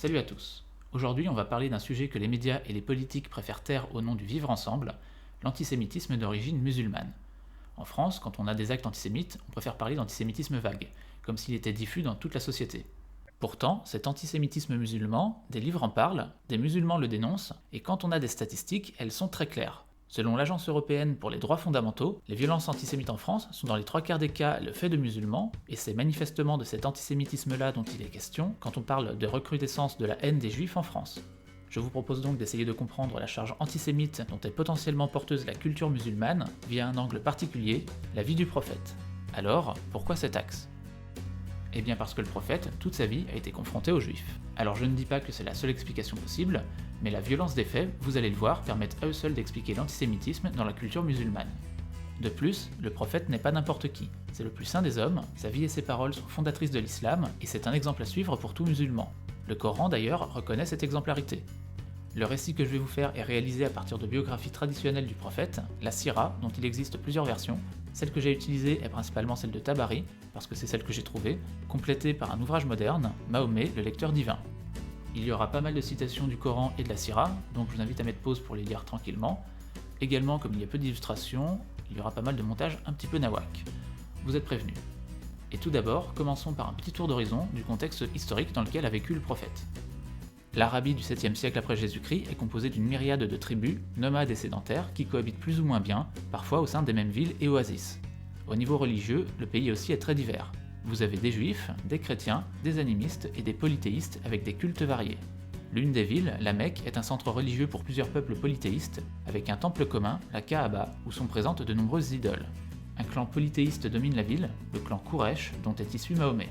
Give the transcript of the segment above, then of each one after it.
Salut à tous. Aujourd'hui, on va parler d'un sujet que les médias et les politiques préfèrent taire au nom du vivre ensemble, l'antisémitisme d'origine musulmane. En France, quand on a des actes antisémites, on préfère parler d'antisémitisme vague, comme s'il était diffus dans toute la société. Pourtant, cet antisémitisme musulman, des livres en parlent, des musulmans le dénoncent, et quand on a des statistiques, elles sont très claires. Selon l'Agence européenne pour les droits fondamentaux, les violences antisémites en France sont dans les 3/4 des cas le fait de musulmans, et c'est manifestement de cet antisémitisme-là dont il est question quand on parle de recrudescence de la haine des juifs en France. Je vous propose donc d'essayer de comprendre la charge antisémite dont est potentiellement porteuse la culture musulmane via un angle particulier, la vie du prophète. Alors, pourquoi cet axe ? Eh bien parce que le prophète, toute sa vie, a été confronté aux juifs. Alors je ne dis pas que c'est la seule explication possible, mais la violence des faits, vous allez le voir, permettent à eux seuls d'expliquer l'antisémitisme dans la culture musulmane. De plus, le prophète n'est pas n'importe qui, c'est le plus saint des hommes, sa vie et ses paroles sont fondatrices de l'islam, et c'est un exemple à suivre pour tout musulman. Le Coran d'ailleurs reconnaît cette exemplarité. Le récit que je vais vous faire est réalisé à partir de biographies traditionnelles du prophète, la Sira, dont il existe plusieurs versions. Celle que j'ai utilisée est principalement celle de Tabari, parce que c'est celle que j'ai trouvée, complétée par un ouvrage moderne, Mahomet, le lecteur divin. Il y aura pas mal de citations du Coran et de la Sira, donc je vous invite à mettre pause pour les lire tranquillement. Également, comme il y a peu d'illustrations, il y aura pas mal de montages un petit peu nawak. Vous êtes prévenus. Et tout d'abord, commençons par un petit tour d'horizon du contexte historique dans lequel a vécu le prophète. L'Arabie du 7e siècle après Jésus-Christ est composée d'une myriade de tribus, nomades et sédentaires, qui cohabitent plus ou moins bien, parfois au sein des mêmes villes et oasis. Au niveau religieux, le pays aussi est très divers. Vous avez des juifs, des chrétiens, des animistes et des polythéistes avec des cultes variés. L'une des villes, la Mecque, est un centre religieux pour plusieurs peuples polythéistes, avec un temple commun, la Kaaba, où sont présentes de nombreuses idoles. Un clan polythéiste domine la ville, le clan Quraysh, dont est issu Mahomet.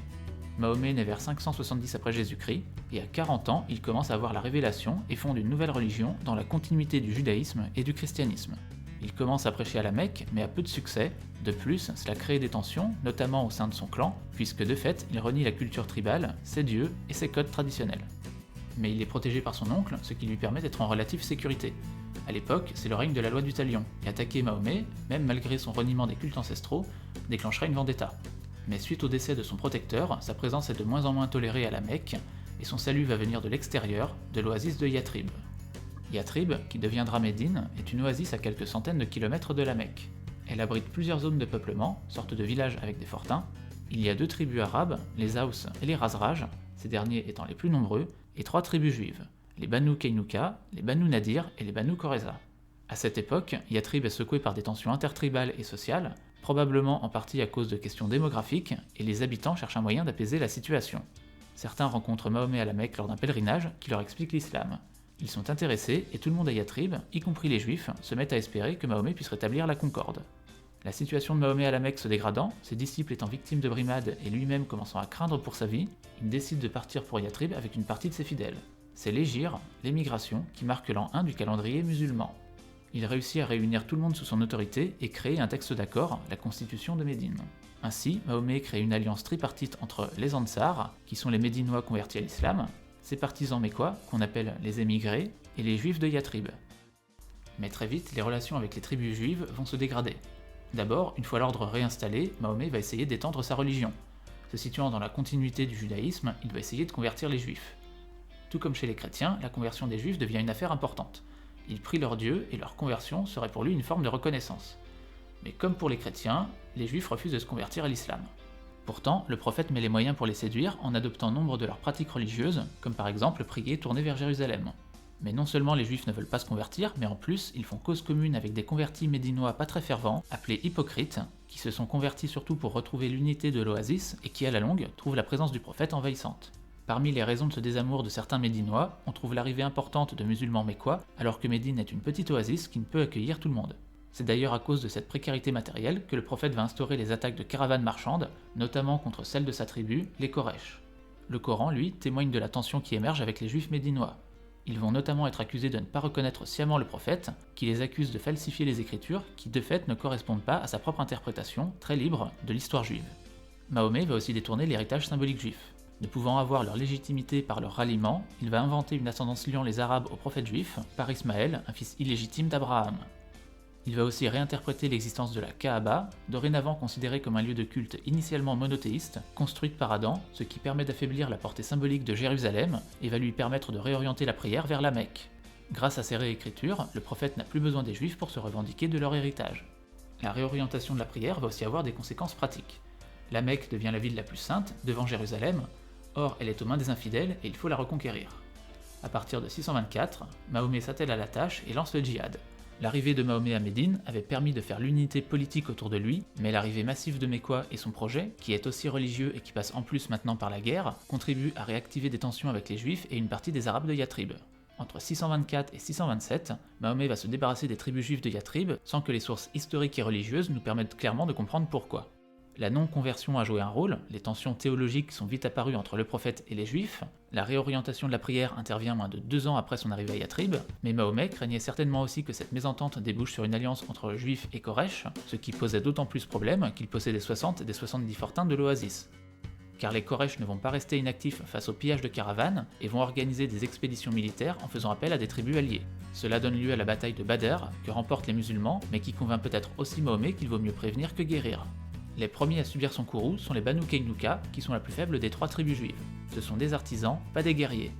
Mahomet naît vers 570 après Jésus-Christ, et à 40 ans, il commence à avoir la révélation et fonde une nouvelle religion dans la continuité du judaïsme et du christianisme. Il commence à prêcher à la Mecque, mais à peu de succès. De plus, cela crée des tensions, notamment au sein de son clan, puisque de fait, il renie la culture tribale, ses dieux et ses codes traditionnels. Mais il est protégé par son oncle, ce qui lui permet d'être en relative sécurité. À l'époque, c'est le règne de la loi du talion, et attaquer Mahomet, même malgré son reniement des cultes ancestraux, déclencherait une vendetta. Mais suite au décès de son protecteur, sa présence est de moins en moins tolérée à la Mecque, et son salut va venir de l'extérieur, de l'oasis de Yatrib. Yatrib, qui deviendra Médine, est une oasis à quelques centaines de kilomètres de la Mecque. Elle abrite plusieurs zones de peuplement, sortes de villages avec des fortins. Il y a 2 tribus arabes, les Aws et les Razraj, ces derniers étant les plus nombreux, et 3 tribus juives, les Banu Kaynuka, les Banu Nadir et les Banu Koreza. À cette époque, Yatrib est secoué par des tensions intertribales et sociales, probablement en partie à cause de questions démographiques, et les habitants cherchent un moyen d'apaiser la situation. Certains rencontrent Mahomet à la Mecque lors d'un pèlerinage qui leur explique l'islam. Ils sont intéressés et tout le monde à Yatrib, y compris les juifs, se mettent à espérer que Mahomet puisse rétablir la concorde. La situation de Mahomet à la Mecque se dégradant, ses disciples étant victimes de brimades et lui-même commençant à craindre pour sa vie, il décide de partir pour Yatrib avec une partie de ses fidèles. C'est l'Hégire, l'émigration, qui marque l'an 1 du calendrier musulman. Il réussit à réunir tout le monde sous son autorité et créer un texte d'accord, la constitution de Médine. Ainsi, Mahomet crée une alliance tripartite entre les Ansars, qui sont les Médinois convertis à l'islam, ses partisans mécois, qu'on appelle les émigrés, et les juifs de Yatrib. Mais très vite, les relations avec les tribus juives vont se dégrader. D'abord, une fois l'ordre réinstallé, Mahomet va essayer d'étendre sa religion. Se situant dans la continuité du judaïsme, il va essayer de convertir les juifs. Tout comme chez les chrétiens, la conversion des juifs devient une affaire importante. Il prie leur Dieu et leur conversion serait pour lui une forme de reconnaissance. Mais comme pour les chrétiens, les juifs refusent de se convertir à l'islam. Pourtant, le prophète met les moyens pour les séduire en adoptant nombre de leurs pratiques religieuses, comme par exemple prier tourné vers Jérusalem. Mais non seulement les juifs ne veulent pas se convertir, mais en plus, ils font cause commune avec des convertis médinois pas très fervents, appelés hypocrites, qui se sont convertis surtout pour retrouver l'unité de l'oasis et qui, à la longue, trouvent la présence du prophète envahissante. Parmi les raisons de ce désamour de certains Médinois, on trouve l'arrivée importante de musulmans mécois, alors que Médine est une petite oasis qui ne peut accueillir tout le monde. C'est d'ailleurs à cause de cette précarité matérielle que le prophète va instaurer les attaques de caravanes marchandes, notamment contre celles de sa tribu, les Quraysh. Le Coran, lui, témoigne de la tension qui émerge avec les juifs médinois. Ils vont notamment être accusés de ne pas reconnaître sciemment le prophète, qui les accuse de falsifier les écritures qui de fait ne correspondent pas à sa propre interprétation, très libre, de l'histoire juive. Mahomet va aussi détourner l'héritage symbolique juif. Ne pouvant avoir leur légitimité par leur ralliement, il va inventer une ascendance liant les Arabes au prophète juif, par Ismaël, un fils illégitime d'Abraham. Il va aussi réinterpréter l'existence de la Kaaba, dorénavant considérée comme un lieu de culte initialement monothéiste, construite par Adam, ce qui permet d'affaiblir la portée symbolique de Jérusalem et va lui permettre de réorienter la prière vers la Mecque. Grâce à ces réécritures, le prophète n'a plus besoin des Juifs pour se revendiquer de leur héritage. La réorientation de la prière va aussi avoir des conséquences pratiques. La Mecque devient la ville la plus sainte, devant Jérusalem, or elle est aux mains des infidèles et il faut la reconquérir. À partir de 624, Mahomet s'attelle à la tâche et lance le djihad. L'arrivée de Mahomet à Médine avait permis de faire l'unité politique autour de lui, mais l'arrivée massive de Mecquois et son projet, qui est aussi religieux et qui passe en plus maintenant par la guerre, contribue à réactiver des tensions avec les Juifs et une partie des Arabes de Yatrib. Entre 624 et 627, Mahomet va se débarrasser des tribus juives de Yatrib sans que les sources historiques et religieuses nous permettent clairement de comprendre pourquoi. La non-conversion a joué un rôle, les tensions théologiques sont vite apparues entre le prophète et les juifs, la réorientation de la prière intervient moins de 2 ans après son arrivée à Yatrib, mais Mahomet craignait certainement aussi que cette mésentente débouche sur une alliance entre juifs et Koresh, ce qui posait d'autant plus problème qu'il possédait 60 des 70 fortins de l'Oasis. Car les Koresh ne vont pas rester inactifs face au pillage de caravanes et vont organiser des expéditions militaires en faisant appel à des tribus alliées. Cela donne lieu à la bataille de Badr, que remportent les musulmans, mais qui convainc peut-être aussi Mahomet qu'il vaut mieux prévenir que guérir. Les premiers à subir son courroux sont les Banu Qaynuqa, qui sont la plus faible des 3 tribus juives. Ce sont des artisans, pas des guerriers.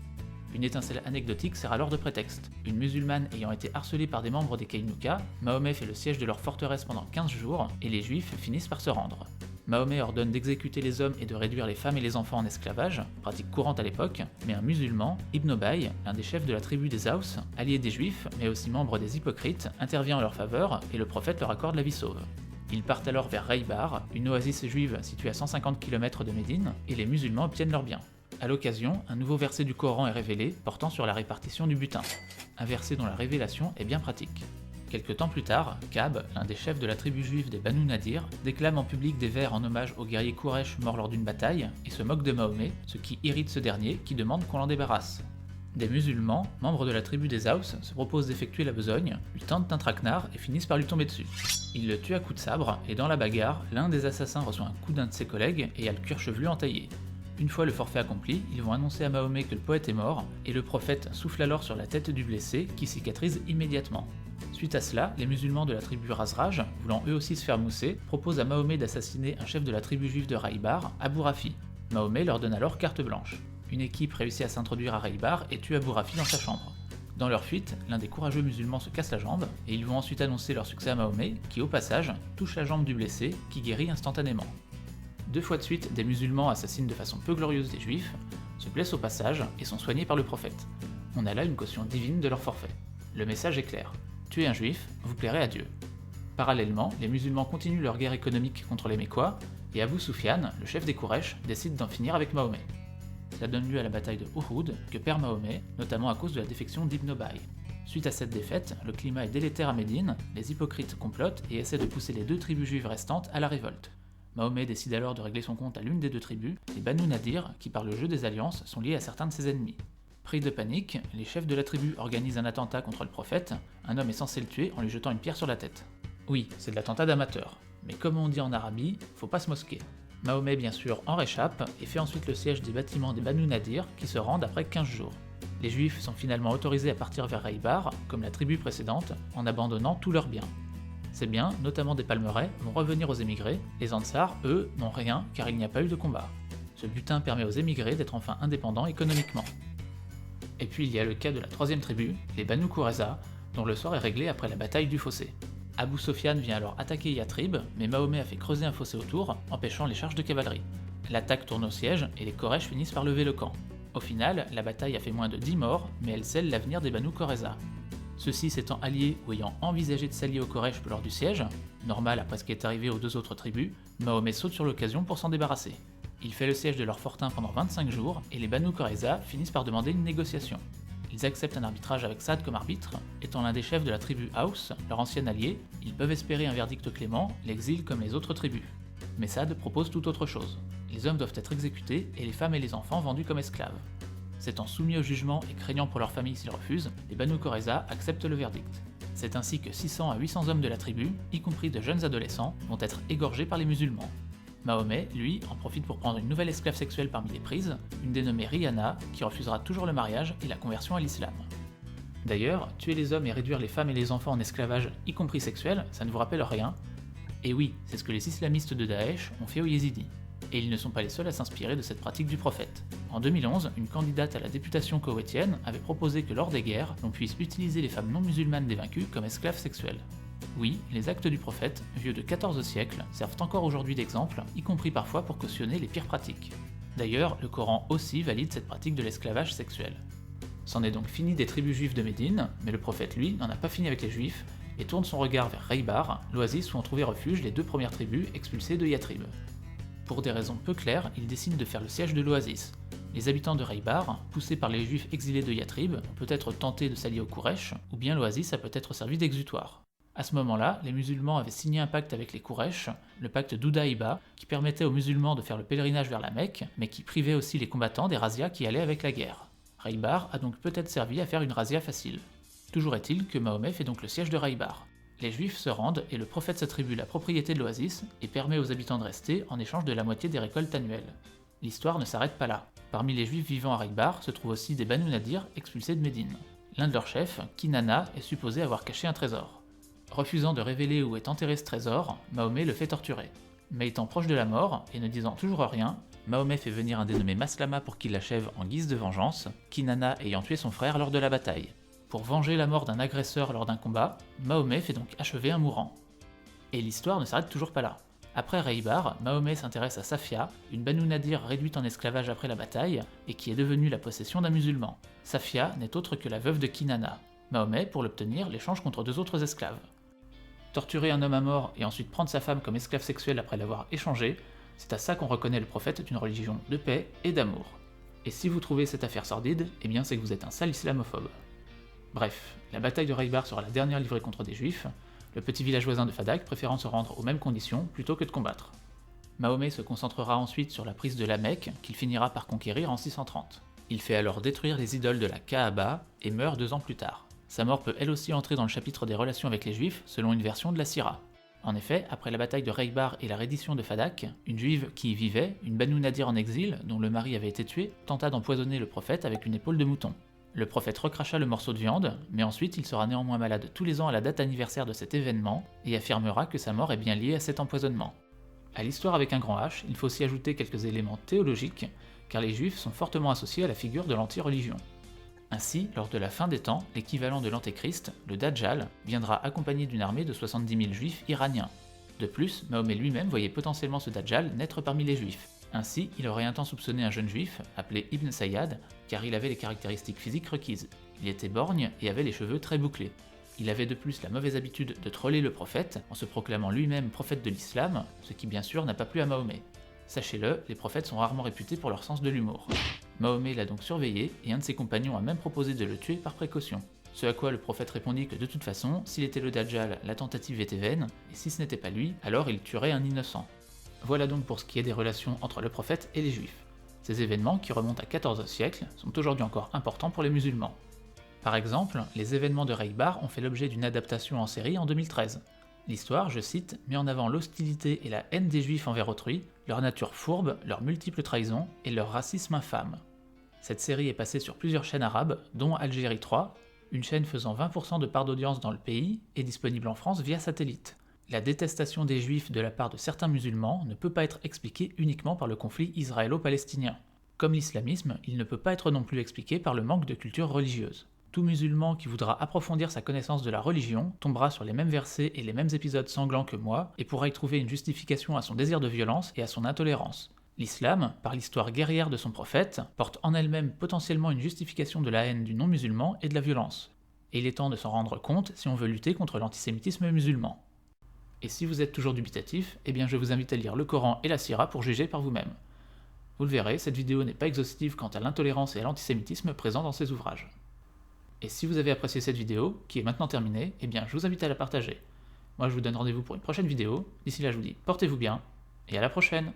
Une étincelle anecdotique sert alors de prétexte. Une musulmane ayant été harcelée par des membres des Qaynuqa, Mahomet fait le siège de leur forteresse pendant 15 jours, et les juifs finissent par se rendre. Mahomet ordonne d'exécuter les hommes et de réduire les femmes et les enfants en esclavage, pratique courante à l'époque, mais un musulman, Ibn Obayy, l'un des chefs de la tribu des Aws, allié des juifs, mais aussi membre des hypocrites, intervient en leur faveur, et le prophète leur accorde la vie sauve. Ils partent alors vers Raybar, une oasis juive située à 150 km de Médine, et les musulmans obtiennent leurs biens. A l'occasion, un nouveau verset du Coran est révélé, portant sur la répartition du butin. Un verset dont la révélation est bien pratique. Quelque temps plus tard, Ka'b, l'un des chefs de la tribu juive des Banu Nadir, déclame en public des vers en hommage aux guerriers Quraysh morts lors d'une bataille, et se moque de Mahomet, ce qui irrite ce dernier qui demande qu'on l'en débarrasse. Des musulmans, membres de la tribu des Aws, se proposent d'effectuer la besogne, lui tentent un traquenard et finissent par lui tomber dessus. Ils le tuent à coups de sabre, et dans la bagarre, l'un des assassins reçoit un coup d'un de ses collègues et a le cuir chevelu entaillé. Une fois le forfait accompli, ils vont annoncer à Mahomet que le poète est mort, et le prophète souffle alors sur la tête du blessé, qui cicatrise immédiatement. Suite à cela, les musulmans de la tribu Razraj, voulant eux aussi se faire mousser, proposent à Mahomet d'assassiner un chef de la tribu juive de Raybar, Abu Rafi. Mahomet leur donne alors carte blanche. Une équipe réussit à s'introduire à Raybar et tue Abu Rafi dans sa chambre. Dans leur fuite, l'un des courageux musulmans se casse la jambe, et ils vont ensuite annoncer leur succès à Mahomet, qui au passage touche la jambe du blessé, qui guérit instantanément. 2 fois de suite, des musulmans assassinent de façon peu glorieuse des juifs, se blessent au passage et sont soignés par le prophète. On a là une caution divine de leur forfait. Le message est clair. Tuez un juif, vous plairez à Dieu. Parallèlement, les musulmans continuent leur guerre économique contre les Mécois, et Abu Sufyan, le chef des Quraysh, décide d'en finir avec Mahomet. Cela donne lieu à la bataille de Uhud, que perd Mahomet, notamment à cause de la défection d'Ibn Obayy. Suite à cette défaite, le climat est délétère à Médine, les hypocrites complotent et essaient de pousser les 2 tribus juives restantes à la révolte. Mahomet décide alors de régler son compte à l'une des 2 tribus, les Banu Nadir, qui par le jeu des alliances sont liés à certains de ses ennemis. Pris de panique, les chefs de la tribu organisent un attentat contre le prophète, un homme est censé le tuer en lui jetant une pierre sur la tête. Oui, c'est de l'attentat d'amateur, mais comme on dit en Arabie, faut pas se mosquer. Mahomet bien sûr en réchappe et fait ensuite le siège des bâtiments des Banu Nadir qui se rendent après 15 jours. Les juifs sont finalement autorisés à partir vers Raybar, comme la tribu précédente, en abandonnant tous leurs biens. Ces biens, notamment des palmeraies, vont revenir aux émigrés, les Ansars, eux, n'ont rien car il n'y a pas eu de combat. Ce butin permet aux émigrés d'être enfin indépendants économiquement. Et puis il y a le cas de la 3e tribu, les Banu Qurayza, dont le sort est réglé après la bataille du fossé. Abu Sofyan vient alors attaquer Yatrib, mais Mahomet a fait creuser un fossé autour, empêchant les charges de cavalerie. L'attaque tourne au siège et les Quraysh finissent par lever le camp. Au final, la bataille a fait moins de 10 morts, mais elle scelle l'avenir des Banu Qurayza. Ceux-ci s'étant alliés ou ayant envisagé de s'allier aux Quraysh lors du siège, normal après ce qui est arrivé aux 2 autres tribus, Mahomet saute sur l'occasion pour s'en débarrasser. Il fait le siège de leur fortin pendant 25 jours et les Banu Qurayza finissent par demander une négociation. Ils acceptent un arbitrage avec Saad comme arbitre, étant l'un des chefs de la tribu Aws, leur ancien allié, ils peuvent espérer un verdict clément, l'exil comme les autres tribus. Mais Saad propose tout autre chose. Les hommes doivent être exécutés et les femmes et les enfants vendus comme esclaves. S'étant soumis au jugement et craignant pour leur famille s'ils refusent, les Banu Qurayza acceptent le verdict. C'est ainsi que 600 à 800 hommes de la tribu, y compris de jeunes adolescents, vont être égorgés par les musulmans. Mahomet, lui, en profite pour prendre une nouvelle esclave sexuelle parmi les prises, une dénommée Rihanna, qui refusera toujours le mariage et la conversion à l'islam. D'ailleurs, tuer les hommes et réduire les femmes et les enfants en esclavage, y compris sexuel, ça ne vous rappelle rien? Et oui, c'est ce que les islamistes de Daesh ont fait aux Yézidis. Et ils ne sont pas les seuls à s'inspirer de cette pratique du prophète. En 2011, une candidate à la députation koweïtienne avait proposé que lors des guerres, l'on puisse utiliser les femmes non musulmanes des vaincus comme esclaves sexuels. Oui, les actes du prophète, vieux de 14 siècles, servent encore aujourd'hui d'exemple, y compris parfois pour cautionner les pires pratiques. D'ailleurs, le Coran aussi valide cette pratique de l'esclavage sexuel. C'en est donc fini des tribus juives de Médine, mais le prophète lui n'en a pas fini avec les juifs, et tourne son regard vers Raybar, l'oasis où ont trouvé refuge les 2 premières tribus expulsées de Yatrib. Pour des raisons peu claires, il décide de faire le siège de l'oasis. Les habitants de Raybar, poussés par les juifs exilés de Yatrib, ont peut-être tenté de s'allier aux Quraysh, ou bien l'oasis a peut-être servi d'exutoire. À ce moment-là, les musulmans avaient signé un pacte avec les Quraysh, le pacte d'Oudaïba, qui permettait aux musulmans de faire le pèlerinage vers la Mecque, mais qui privait aussi les combattants des razzias qui allaient avec la guerre. Raybar a donc peut-être servi à faire une razzia facile. Toujours est-il que Mahomet fait donc le siège de Raybar. Les juifs se rendent et le prophète s'attribue la propriété de l'oasis et permet aux habitants de rester en échange de la moitié des récoltes annuelles. L'histoire ne s'arrête pas là. Parmi les juifs vivant à Raybar se trouvent aussi des Banu Nadir expulsés de Médine. L'un de leurs chefs, Kinana, est supposé avoir caché un trésor. Refusant de révéler où est enterré ce trésor, Mahomet le fait torturer. Mais étant proche de la mort, et ne disant toujours rien, Mahomet fait venir un dénommé Maslama pour qu'il l'achève en guise de vengeance, Kinana ayant tué son frère lors de la bataille. Pour venger la mort d'un agresseur lors d'un combat, Mahomet fait donc achever un mourant. Et l'histoire ne s'arrête toujours pas là. Après Raybar, Mahomet s'intéresse à Safia, une Banu Nadir réduite en esclavage après la bataille, et qui est devenue la possession d'un musulman. Safia n'est autre que la veuve de Kinana. Mahomet, pour l'obtenir, l'échange contre 2 autres esclaves. Torturer un homme à mort et ensuite prendre sa femme comme esclave sexuelle après l'avoir échangé, c'est à ça qu'on reconnaît le prophète d'une religion de paix et d'amour. Et si vous trouvez cette affaire sordide, eh bien c'est que vous êtes un sale islamophobe. Bref, la bataille de Raybar sera la dernière livrée contre des juifs, le petit village voisin de Fadak préférant se rendre aux mêmes conditions plutôt que de combattre. Mahomet se concentrera ensuite sur la prise de la Mecque, qu'il finira par conquérir en 630. Il fait alors détruire les idoles de la Kaaba et meurt 2 ans plus tard. Sa mort peut elle aussi entrer dans le chapitre des relations avec les juifs, selon une version de la Sira. En effet, après la bataille de Raybar et la reddition de Fadak, une juive qui y vivait, une Banu Nadir en exil, dont le mari avait été tué, tenta d'empoisonner le prophète avec une épaule de mouton. Le prophète recracha le morceau de viande, mais ensuite il sera néanmoins malade tous les ans à la date anniversaire de cet événement, et affirmera que sa mort est bien liée à cet empoisonnement. À l'histoire avec un grand H, il faut aussi ajouter quelques éléments théologiques, car les juifs sont fortement associés à la figure de l'anti-religion. Ainsi, lors de la fin des temps, l'équivalent de l'Antéchrist, le Dajjal, viendra accompagné d'une armée de 70 000 juifs iraniens. De plus, Mahomet lui-même voyait potentiellement ce Dajjal naître parmi les juifs. Ainsi, il aurait un temps soupçonné un jeune juif, appelé Ibn Sayyad, car il avait les caractéristiques physiques requises. Il était borgne et avait les cheveux très bouclés. Il avait de plus la mauvaise habitude de troller le prophète, en se proclamant lui-même prophète de l'islam, ce qui bien sûr n'a pas plu à Mahomet. Sachez-le, les prophètes sont rarement réputés pour leur sens de l'humour. Mahomet l'a donc surveillé, et un de ses compagnons a même proposé de le tuer par précaution. Ce à quoi le prophète répondit que de toute façon, s'il était le Dajjal, la tentative était vaine, et si ce n'était pas lui, alors il tuerait un innocent. Voilà donc pour ce qui est des relations entre le prophète et les juifs. Ces événements, qui remontent à 14 siècles, sont aujourd'hui encore importants pour les musulmans. Par exemple, les événements de Raybar ont fait l'objet d'une adaptation en série en 2013. L'histoire, je cite, met en avant l'hostilité et la haine des juifs envers autrui, leur nature fourbe, leurs multiples trahisons et leur racisme infâme. Cette série est passée sur plusieurs chaînes arabes, dont Algérie 3, une chaîne faisant 20% de part d'audience dans le pays et disponible en France via satellite. La détestation des juifs de la part de certains musulmans ne peut pas être expliquée uniquement par le conflit israélo-palestinien. Comme l'islamisme, il ne peut pas être non plus expliqué par le manque de culture religieuse. Tout musulman qui voudra approfondir sa connaissance de la religion tombera sur les mêmes versets et les mêmes épisodes sanglants que moi et pourra y trouver une justification à son désir de violence et à son intolérance. L'islam, par l'histoire guerrière de son prophète, porte en elle-même potentiellement une justification de la haine du non-musulman et de la violence. Et il est temps de s'en rendre compte si on veut lutter contre l'antisémitisme musulman. Et si vous êtes toujours dubitatif, eh bien je vous invite à lire le Coran et la Sira pour juger par vous-même. Vous le verrez, cette vidéo n'est pas exhaustive quant à l'intolérance et à l'antisémitisme présents dans ces ouvrages. Et si vous avez apprécié cette vidéo, qui est maintenant terminée, eh bien je vous invite à la partager. Moi je vous donne rendez-vous pour une prochaine vidéo, d'ici là je vous dis portez-vous bien, et à la prochaine!